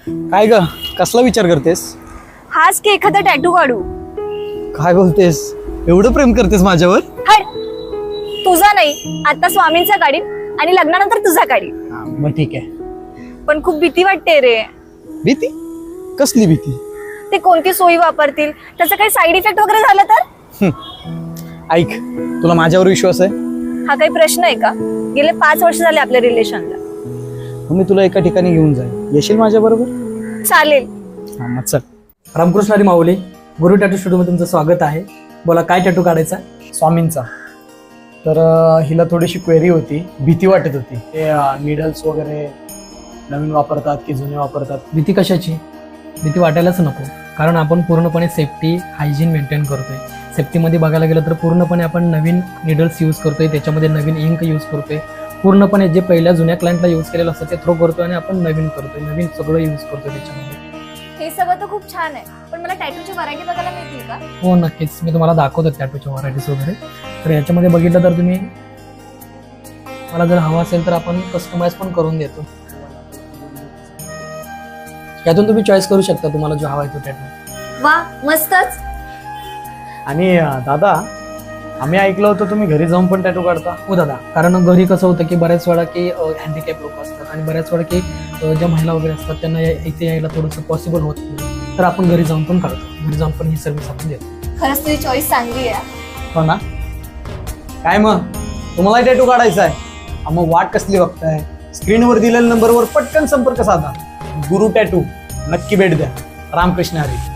काय ग, कसला विचार करतेस? हाच की एखादा टॅटू काढू. काय बोलतेस? एवढं प्रेम करतेस माझ्यावर? हट, तुझा नाही, आता स्वामींचा काढीन आणि लग्नानंतर तुझा काढीन. मग ठीक आहे. पण खूप भीती वाटते रे. भीती? कसली भीती? ते कोणती सोयी वापरतील, त्याचा काही साईड इफेक्ट वगैरे झाला तर? ऐक, तुला माझ्यावर विश्वास आहे? हा काही प्रश्न आहे का? गेले 5 वर्ष झाले आपल्या रिलेशनला. मग मी तुला एका ठिकाणी घेऊन जाईल, येशील माझ्या बरोबर? चालेल. हा मग चल. रामकृष्ण हरी माऊली, गुरु टॅटू स्टुडिओमध्ये तुमचं स्वागत आहे. बोला, काय टॅटू काढायचा? स्वामींचा. तर हिला थोडीशी क्वेरी होती, भीती वाटत होती. ते निडल्स वगैरे नवीन वापरतात की जुने वापरतात. भीती कशाची? भीती वाटायलाच नको, कारण आपण पूर्णपणे सेफ्टी हायजीन मेंटेन करतोय. सेफ्टीमध्ये बघायला गेलं तर पूर्णपणे आपण नवीन निडल्स यूज करतोय, त्याच्यामध्ये नवीन इंक यूज करतोय. पूर्णपणे जे पहिल्या जुन्या क्लायंटला यूज केलेलं असतं ते थ्रो करतोय आणि आपण नवीन करतोय, नवीन सगळं यूज करतोय त्याच्यामध्ये. हे सगळं तर खूप छान आहे, पण मला टॅटूची व्हरायटी बघायला मिळतील का? हो नक्कीच, मी तुम्हाला दाखवतो टॅटूच्या व्हरायटीज वगैरे. तर याच्यामध्ये बघितलं तर तुम्ही, मला जर हवा असेल तर आपण कस्टमाइज पण करून देतो. यातून तुम्ही चॉईस करू शकता तुम्हाला जो हवा आहे तो टॅटू. वा, मस्तच. आणि दादा, आम्ही ऐकलं होतं तुम्ही घरी जाऊन पण टॅटू काढता. हो दादा, कारण घरी कसं होतं की बऱ्याच वेळा की हँडिकॅप लोक असतात आणि बऱ्याच वेळा की ज्या महिला वगैरे असतात त्यांना इथे यायला थोडंसं पॉसिबल होत नाही, तर आपण घरी जाऊन पण काढतो. घरी जाऊन पण ही सर्व्हिस आपण देतो. खरंच तुझी चॉईस चांगली आहे. हो ना? काय मग, तुम्हाला टॅटू काढायचा आहे? मग वाट कसली बघताय? स्क्रीनवर दिलेल्या नंबरवर पटकन संपर्क साधा. गुरु टॅटू नक्की भेट द्या. रामकृष्ण हरी.